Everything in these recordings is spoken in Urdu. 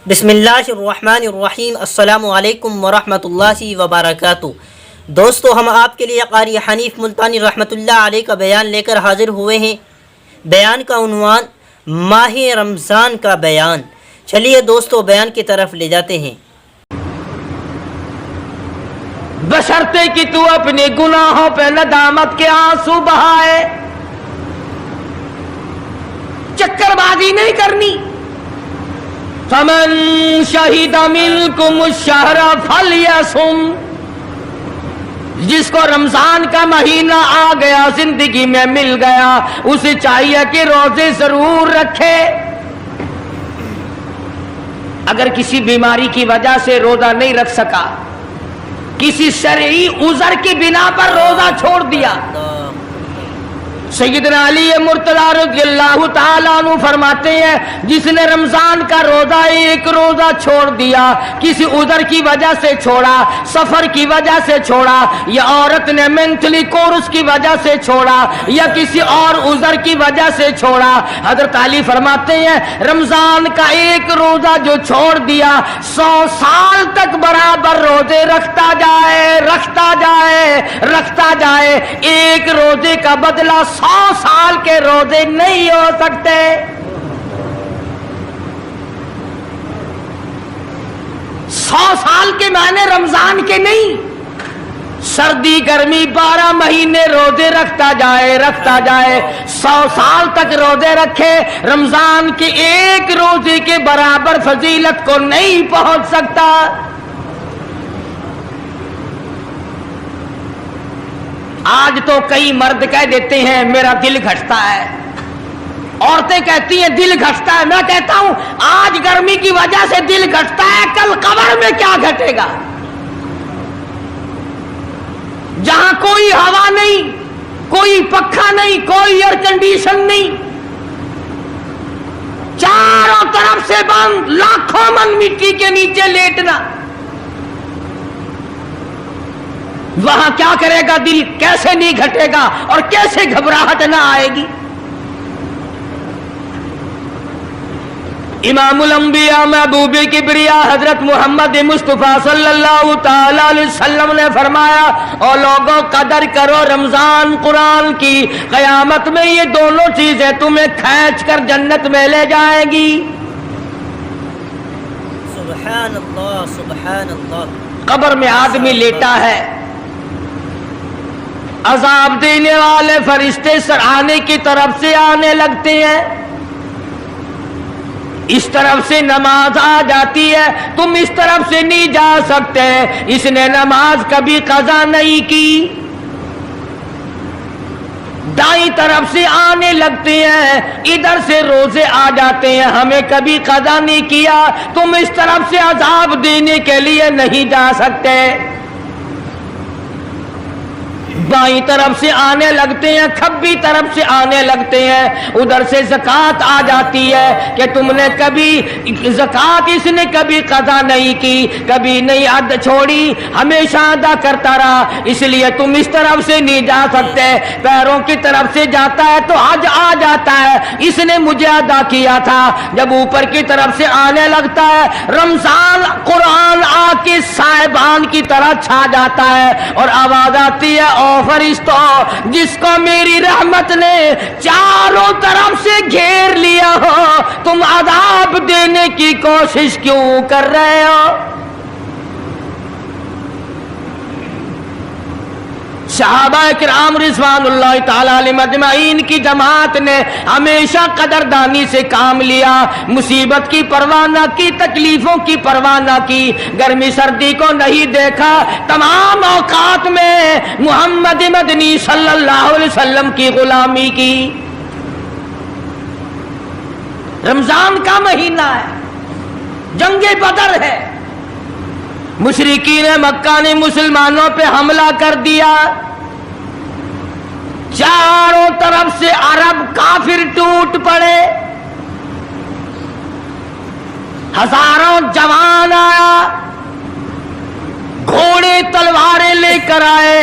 بسم اللہ الرحمن الرحیم۔ السلام علیکم ورحمۃ اللہ وبرکاتہ۔ دوستو، ہم آپ کے لیے قاری حنیف ملتانی رحمۃ اللہ علیہ کا بیان لے کر حاضر ہوئے ہیں۔ بیان کا عنوان ماہ رمضان کا بیان۔ چلیے دوستو بیان کی طرف لے جاتے ہیں۔ بشرطے کہ تو اپنے گناہوں پہ ندامت کے آنسو بہائے، چکر بازی نہیں کرنی۔ فمن شہد منکم الشہر فلیصم، جس کو رمضان کا مہینہ آ گیا، زندگی میں مل گیا، اسے چاہیے کہ روزے ضرور رکھے۔ اگر کسی بیماری کی وجہ سے روزہ نہیں رکھ سکا، کسی شرعی عذر کی بنا پر روزہ چھوڑ دیا، سیدنا علی مرتضی رضی اللہ تعالیٰ عنہ فرماتے ہیں، جس نے رمضان کا روزہ ایک روزہ چھوڑ دیا، کسی عذر کی وجہ سے چھوڑا، سفر کی وجہ سے چھوڑا، یا عورت نے مینٹلی کورس کی وجہ سے چھوڑا، یا کسی اور عذر کی وجہ سے چھوڑا، حضرت علی فرماتے ہیں رمضان کا ایک روزہ جو چھوڑ دیا، 100 سال تک برابر روزے رکھتا جائے، رکھتا جائے، رکھتا جائے، ایک روزے کا بدلہ 100 سال کے روزے نہیں ہو سکتے۔ 100 سال کے معنی رمضان کے نہیں، سردی گرمی 12 مہینے روزے رکھتا جائے، رکھتا جائے، 100 سال تک روزے رکھے، رمضان کے ایک روزے کے برابر فضیلت کو نہیں پہنچ سکتا۔ آج تو کئی مرد کہہ دیتے ہیں میرا دل گھٹتا ہے، عورتیں کہتی ہیں دل گھٹتا ہے، میں کہتا ہوں آج گرمی کی وجہ سے دل گھٹتا ہے، کل قبر میں کیا گھٹے گا؟ جہاں کوئی ہوا نہیں، کوئی پنکھا نہیں، کوئی ایئر کنڈیشن نہیں، چاروں طرف سے بند، لاکھوں من مٹی کے نیچے لیٹنا، وہاں کیا کرے گا دل؟ کیسے نہیں گھٹے گا اور کیسے گھبراہٹ نہ آئے گی؟ امام الانبیاء محبوب کبریا حضرت محمد مصطفیٰ صلی اللہ تعالی علیہ وسلم نے فرمایا، اور لوگوں قدر کرو رمضان قرآن کی، قیامت میں یہ دونوں چیزیں تمہیں کھینچ کر جنت میں لے جائیں گی۔ سبحان اللہ، سبحان اللہ۔ قبر میں آدمی لیٹا ہے، عذاب دینے والے فرشتے سرانے کی طرف سے آنے لگتے ہیں، اس طرف سے نماز آ جاتی ہے، تم اس طرف سے نہیں جا سکتے، اس نے نماز کبھی قضا نہیں کی۔ دائیں طرف سے آنے لگتے ہیں، ادھر سے روزے آ جاتے ہیں، ہمیں کبھی قضا نہیں کیا، تم اس طرف سے عذاب دینے کے لیے نہیں جا سکتے۔ بائیں طرف سے آنے لگتے ہیں، کھبی طرف سے آنے لگتے ہیں، ادھر سے زکوٰۃ آ جاتی ہے کہ تم نے کبھی زکوٰۃ اس نے کبھی قضا نہیں کی، کبھی نہیں عد چھوڑی، ہمیشہ ادا کرتا رہا، اس لیے تم اس طرف سے نہیں جا سکتے۔ پیروں کی طرف سے جاتا ہے تو حج آ جاتا ہے، اس نے مجھے ادا کیا تھا۔ جب اوپر کی طرف سے آنے لگتا ہے، رمضان قرآن آ کے صاحبان کی طرح چھا جاتا ہے، اور آواز آتی ہے او فرشتوں، جس کو میری رحمت نے چاروں طرف سے گھیر لیا ہو، تم عذاب دینے کی کوشش کیوں کر رہے ہو؟ صحابہ کرام رضوان اللہ تعالی علیہم اجمعین کی جماعت نے ہمیشہ قدردانی سے کام لیا، مصیبت کی پرواہ نہ کی، تکلیفوں کی پرواہ نہ کی، گرمی سردی کو نہیں دیکھا، تمام اوقات میں محمد مدنی صلی اللہ علیہ وسلم کی غلامی کی۔ رمضان کا مہینہ ہے، جنگ بدر ہے، مشرکین مکہ نے مسلمانوں پہ حملہ کر دیا، چاروں طرف سے عرب کافر ٹوٹ پڑے، ہزاروں جوان آیا، گھوڑے تلواریں لے کر آئے،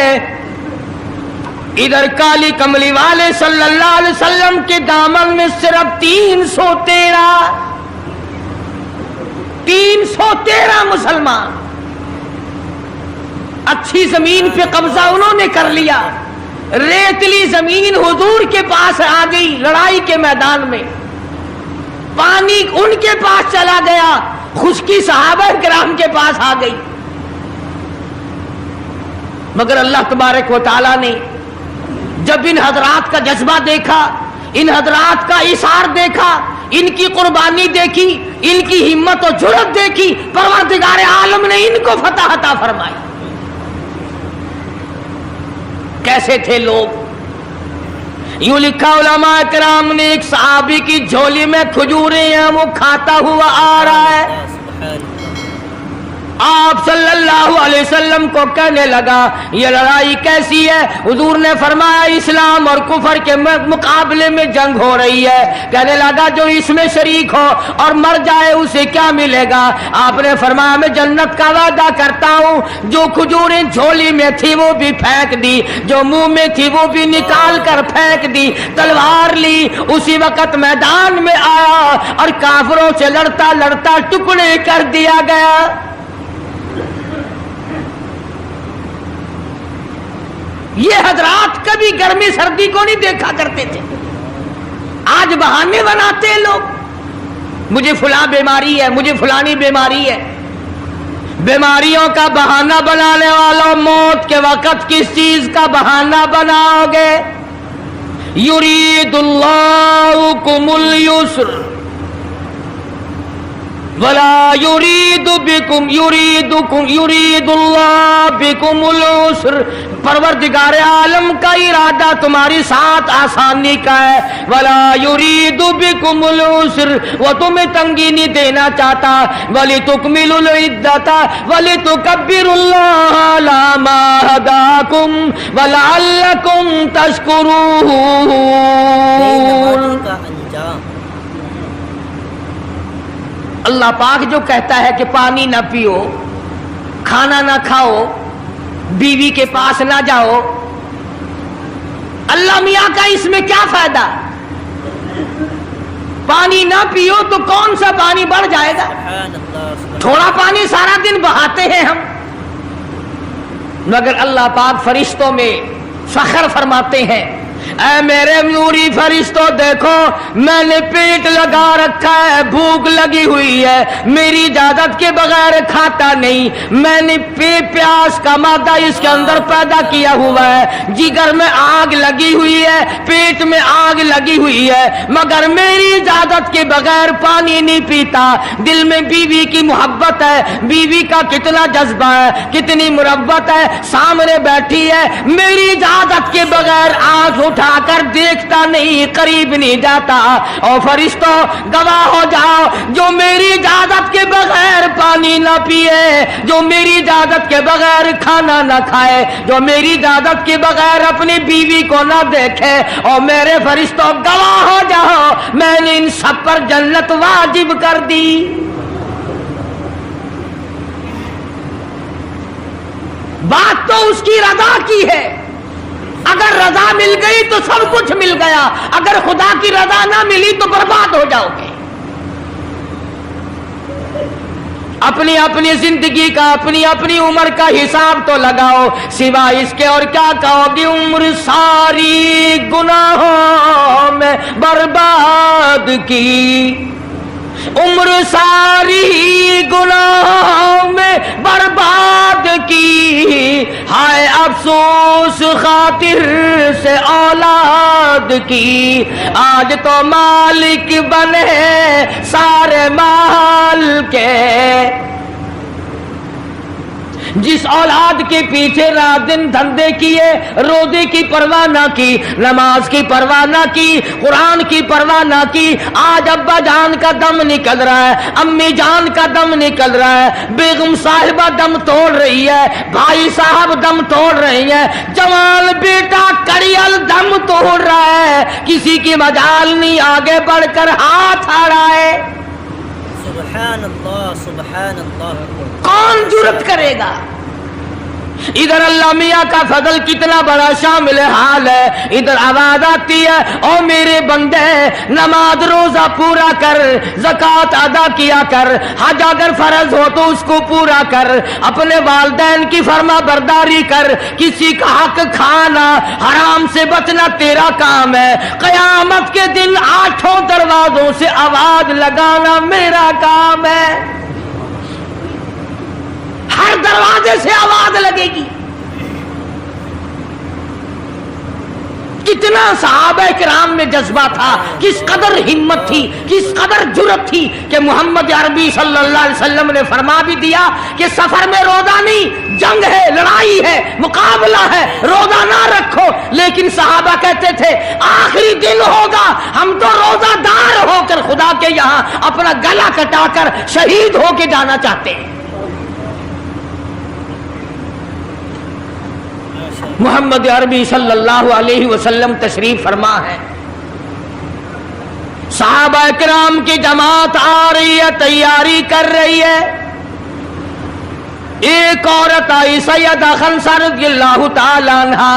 ادھر کالی کملی والے صلی اللہ علیہ وسلم کے دامن میں صرف 313 313 مسلمان اچھی زمین پہ قبضہ انہوں نے کر لیا، ریتلی زمین حضور کے پاس آ گئی، لڑائی کے میدان میں پانی ان کے پاس چلا گیا، خشکی صحابہ کرام کے پاس آ گئی، مگر اللہ تبارک و تعالی نے جب ان حضرات کا جذبہ دیکھا، ان حضرات کا ایثار دیکھا، ان کی قربانی دیکھی، ان کی ہمت و جرأت دیکھی، پروردگار عالم نے ان کو فتح عطا فرمائی۔ کیسے تھے لوگ؟ یوں لکھا علماء کرام نے، ایک صحابی کی جھولی میں کھجوریں ہیں، وہ کھاتا ہوا آ رہا ہے، آپ صلی اللہ علیہ وسلم کو کہنے لگا یہ لڑائی کیسی ہے؟ حضور نے فرمایا اسلام اور کفر کے مقابلے میں جنگ ہو رہی ہے۔ کہنے لگا جو اس میں شریک ہو اور مر جائے اسے کیا ملے گا؟ آپ نے فرمایا میں جنت کا وعدہ کرتا ہوں، جو کھجوریں جھولی میں تھی وہ بھی پھینک دی، جو منہ میں تھی وہ بھی نکال کر پھینک دی، تلوار لی، اسی وقت میدان میں آیا اور کافروں سے لڑتا لڑتا ٹکڑے کر دیا گیا۔ یہ حضرات کبھی گرمی سردی کو نہیں دیکھا کرتے تھے، آج بہانے بناتے ہیں لوگ، مجھے فلاں بیماری ہے، مجھے فلانی بیماری ہے۔ بیماریوں کا بہانہ بنانے والوں، موت کے وقت کس چیز کا بہانہ بناؤ گے؟ یرید اللہ بکم اليسر ولا یرید بکم یرید اللہ بکم العسر، پروردگار عالم کا ارادہ تمہاری ساتھ آسانی کا ہے، ولا یرید بکم العسر، وہ تمہیں تنگی نہیں دینا چاہتا، ولتکملوا العدۃ ولتکبروا اللہ علی ما ہداکم ولعلکم تشکرون۔ اللہ پاک جو کہتا ہے کہ پانی نہ پیو، کھانا نہ کھاؤ، بیوی کے پاس نہ جاؤ، اللہ میاں کا اس میں کیا فائدہ؟ پانی نہ پیو تو کون سا پانی بڑھ جائے گا؟ تھوڑا پانی سارا دن بہاتے ہیں ہم، مگر اللہ پاک فرشتوں میں فخر فرماتے ہیں، اے میرے نوری فرشتوں دیکھو میں نے پیٹ لگا رکھا ہے، بھوک لگی ہوئی ہے، میری اجازت کے بغیر کھاتا نہیں، میں نے پیاس کا مادہ اس کے اندر پیدا کیا ہوا ہے، جگر میں آگ لگی ہوئی ہے، پیٹ میں آگ لگی ہوئی ہے، مگر میری اجازت کے بغیر پانی نہیں پیتا۔ دل میں بیوی کی محبت ہے، بیوی کا کتنا جذبہ ہے، کتنی مربت ہے، سامنے بیٹھی ہے، میری اجازت کے بغیر آنکھ اٹھا کر دیکھتا نہیں، قریب نہیں جاتا۔ اور فرشتوں گواہ ہو جاؤ، جو میری اجازت کے بغیر پانی نہ پیے، جو میری اجازت کے بغیر کھانا نہ کھائے، جو میری اجازت کے بغیر اپنی بیوی کو نہ دیکھے، اور میرے فرشتوں گواہ ہو جاؤ میں نے ان سب پر جنت واجب کر دی۔ بات تو اس کی رضا کی ہے، اگر رضا مل گئی تو سب کچھ مل گیا، اگر خدا کی رضا نہ ملی تو برباد ہو جاؤ گے۔ اپنی اپنی زندگی کا، اپنی اپنی عمر کا حساب تو لگاؤ، سوا اس کے اور کیا کہو گی؟ عمر ساری گناہوں میں برباد کی، عمر ساری گناہوں میں برباد کی، ہائے افسوس خاطر سے اولاد کی، آج تو مالک بنے سارے مال کے، جس اولاد کے پیچھے رات دن دھندے کیے، روزے کی پرواہ نہ کی، نماز کی پرواہ نہ کی، قرآن کی پرواہ نہ کی، آج ابا جان کا دم نکل رہا ہے، امی جان کا دم نکل رہا ہے، بیگم صاحبہ دم توڑ رہی ہے، بھائی صاحب دم توڑ رہی ہے، جوان بیٹا کڑیل دم توڑ رہا ہے، کسی کی مجال نہیں آگے بڑھ کر ہاتھ آ رہا ہے۔ سبحان اللہ، سبحان اللہ۔ کون جرأت کرے گا؟ ادھر اللہ میاں کا فضل کتنا بڑا شامل حال ہے. ادھر آواز آتی ہے او میرے بندے نماز روزہ پورا کر, زکوٰۃ ادا کیا کر, حج اگر فرض ہو تو اس کو پورا کر, اپنے والدین کی فرما برداری کر, کسی کا حق کھانا حرام سے بچنا تیرا کام ہے. قیامت کے دن 8 دروازوں سے آواز لگانا میرا کام ہے. ہر دروازے سے آواز لگے گی. کتنا صحابہ کرام میں جذبہ تھا, کس قدر ہمت تھی, کس قدر جرأت تھی کہ محمد عربی صلی اللہ علیہ وسلم نے فرما بھی دیا کہ سفر میں روزہ نہیں, جنگ ہے, لڑائی ہے, مقابلہ ہے, روزہ نہ رکھو. لیکن صحابہ کہتے تھے آخری دن ہوگا, ہم تو روزہ دار ہو کر خدا کے یہاں اپنا گلا کٹا کر شہید ہو کے جانا چاہتے ہیں. محمد عربی صلی اللہ علیہ وسلم تشریف فرما ہے. صحابہ کرام کی جماعت آ رہی ہے, تیاری کر رہی ہے. ایک عورت آئی سیدہ خنسہ رضی اللہ تعالی عنہا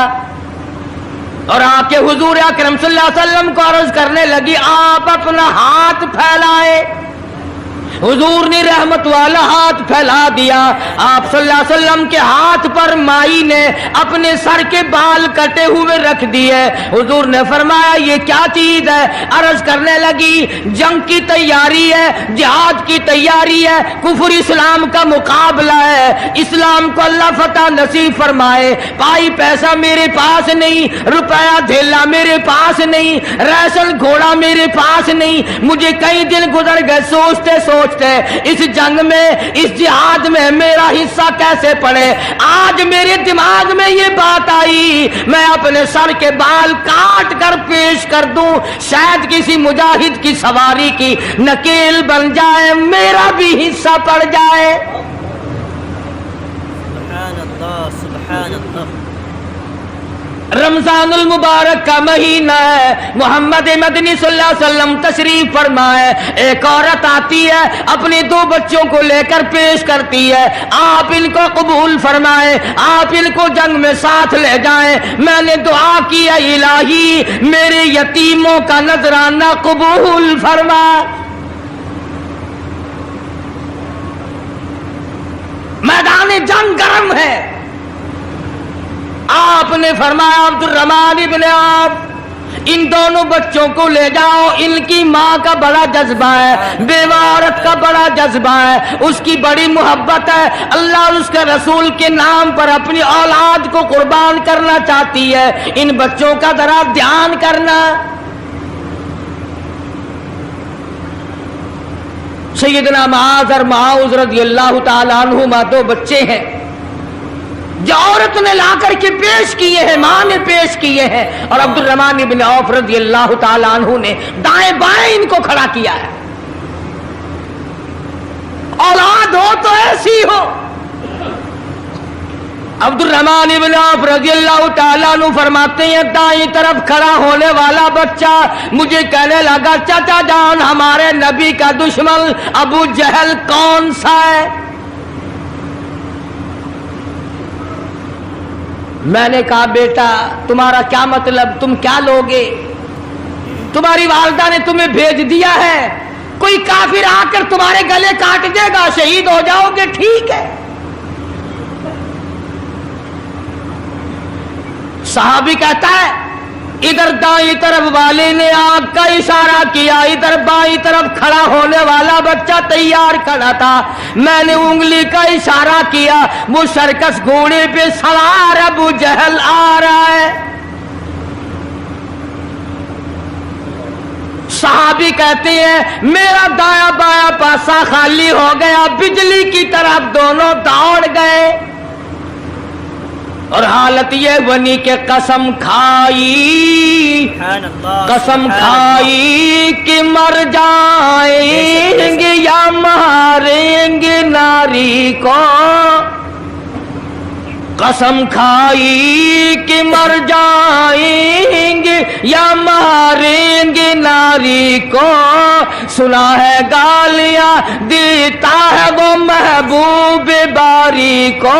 اور آ کے حضور اکرم صلی اللہ علیہ وسلم کو عرض کرنے لگی آپ اپنا ہاتھ پھیلائے. حضور نے رحمت والا ہاتھ پھیلا دیا. آپ صلی اللہ علیہ وسلم کے ہاتھ پر مائی نے اپنے سر کے بال کٹے ہوئے رکھ دیے. حضور نے فرمایا یہ کیا چیز ہے؟ عرض کرنے لگی جنگ کی تیاری ہے, جہاد کی تیاری ہے, کفر اسلام کا مقابلہ ہے, اسلام کو اللہ فتح نصیب فرمائے. پائی پیسہ میرے پاس نہیں, روپیہ دھیلا میرے پاس نہیں, ریشن گھوڑا میرے پاس نہیں. مجھے کئی دن گزر گئے سوچتے اس جنگ میں, اس جہاد میں میرا حصہ کیسے پڑے. آج میرے دماغ میں یہ بات آئی میں اپنے سر کے بال کاٹ کر پیش کر دوں, شاید کسی مجاہد کی سواری کی نکیل بن جائے, میرا بھی حصہ پڑ جائے. سبحان اللہ سبحان اللہ. رمضان المبارک کا مہینہ ہے, محمد مدنی صلی اللہ علیہ وسلم تشریف فرمائے. ایک عورت آتی ہے اپنے 2 بچوں کو لے کر پیش کرتی ہے, آپ ان کو قبول فرمائے, آپ ان کو جنگ میں ساتھ لے جائیں. میں نے دعا کی الہی میرے یتیموں کا نذرانہ قبول فرما. میدان جنگ گرم ہے. آپ نے فرمایا عبد الرحمن ابن عوف ان دونوں بچوں کو لے جاؤ, ان کی ماں کا بڑا جذبہ ہے, بیوہ عورت کا بڑا جذبہ ہے, اس کی بڑی محبت ہے, اللہ اور اس کے رسول کے نام پر اپنی اولاد کو قربان کرنا چاہتی ہے. ان بچوں کا ذرا دھیان کرنا. سیدنا معاذ اور معاذ رضی اللہ تعالیٰ عنہما 2 بچے ہیں جو عورت نے لا کر کے پیش کیے ہیں, ماں نے پیش کیے ہیں, اور عبد الرحمن بن عوف رضی اللہ تعالیٰ عنہ نے دائیں بائیں ان کو کھڑا کیا ہے. اولاد ہو تو ایسی ہو. عبد الرحمن بن عوف رضی اللہ تعالیٰ عنہ فرماتے ہیں دائیں طرف کھڑا ہونے والا بچہ مجھے کہنے لگا چچا جان ہمارے نبی کا دشمن ابو جہل کون سا ہے؟ میں نے کہا بیٹا تمہارا کیا مطلب, تم کیا لوگے؟ تمہاری والدہ نے تمہیں بھیج دیا ہے, کوئی کافر آ کر تمہارے گلے کاٹ دے گا, شہید ہو جاؤ گے, ٹھیک ہے. صحابی کہتا ہے ادھر دائیں طرف والے نے آنکھ کا اشارہ کیا, ادھر بائیں طرف کھڑا ہونے والا بچہ تیار کھڑا تھا, میں نے انگلی کا اشارہ کیا, وہ سرکس گھوڑے پہ سوار ابو جہل آ رہا ہے. صحابی کہتے ہیں میرا دایاں بایاں پاسا خالی ہو گیا, بجلی کی طرف دونوں دوڑ گئے, اور حالت یہ بنی کہ قسم کھائی کہ مر جائیں گے یا ماریں گے ناری کو. قسم کھائی کہ مر جائیں گے یا ماریں گے ناری کو. سنا ہے گالیاں دیتا ہے وہ محبوب باری کو.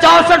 64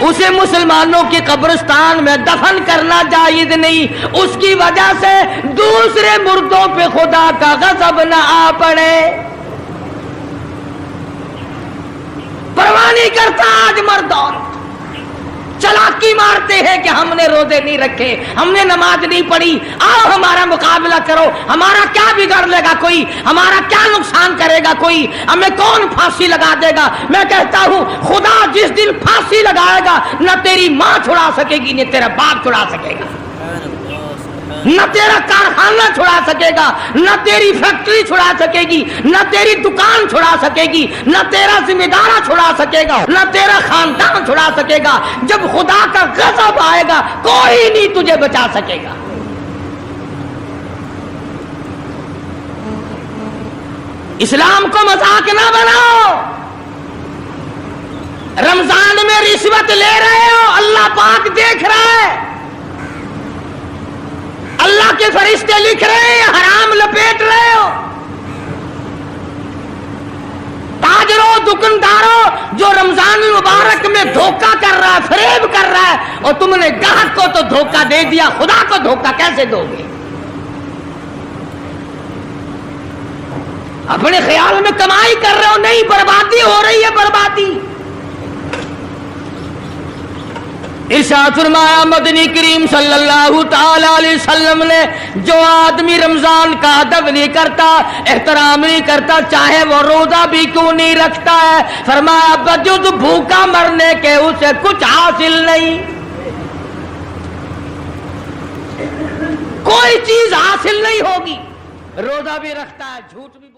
اسے مسلمانوں کی قبرستان میں دفن کرنا جائز نہیں، اس کی وجہ سے دوسرے مردوں پہ خدا کا غضب نہ آ پڑے۔ پرواہ نہیں کرتا آج مرد عورت، چلاکی مارتے ہیں کہ ہم نے روزے نہیں رکھے، ہم نے نماز نہیں پڑھی، آؤ ہمارا مقابلہ کرو، ہمارا کیا بگڑ لے گا کوئی، ہمارا کیا نقصان کرے گا کوئی، ہمیں کون پھانسی لگا دے گا۔ میں کہتا ہوں خدا جس دن پھانسی لگائے گا نہ تیری ماں چھڑا سکے گی نہ تیرا باپ چھڑا سکے گا، نہ تیرا کارخانہ چھڑا سکے گا، نہ تیری فیکٹری چھڑا سکے گی، نہ تیری دکان چھڑا سکے گی، نہ تیرا ذمہ دارہ چھڑا سکے گا، نہ تیرا خاندان چھڑا سکے گا۔ جب خدا کا غضب آئے گا کوئی نہیں تجھے بچا سکے گا۔ اسلام کو مذاق نہ بناؤ۔ رمضان میں رشوت لے رہے ہو، اللہ پاک دیکھ رہا ہے، اللہ کے فرشتے لکھ رہے ہیں، حرام لپیٹ رہے ہو۔ تاجروں، دکانداروں جو رمضان المبارک میں دھوکہ کر رہا ہے، فریب کر رہا ہے، اور تم نے گاہک کو تو دھوکہ دے دیا، خدا کو دھوکہ کیسے دو گے؟ اپنے خیال میں کمائی کر رہے ہو، نہیں، بربادی ہو رہی ہے، بربادی۔ ارشاد فرمایا مدنی کریم صلی اللہ تعالی علیہ وسلم نے، جو آدمی رمضان کا ادب نہیں کرتا، احترام نہیں کرتا، چاہے وہ روزہ بھی کیوں نہیں رکھتا ہے، فرمایا بجز بھوکا مرنے کے اسے کچھ حاصل نہیں، کوئی چیز حاصل نہیں ہوگی۔ روزہ بھی رکھتا ہے، جھوٹ بھی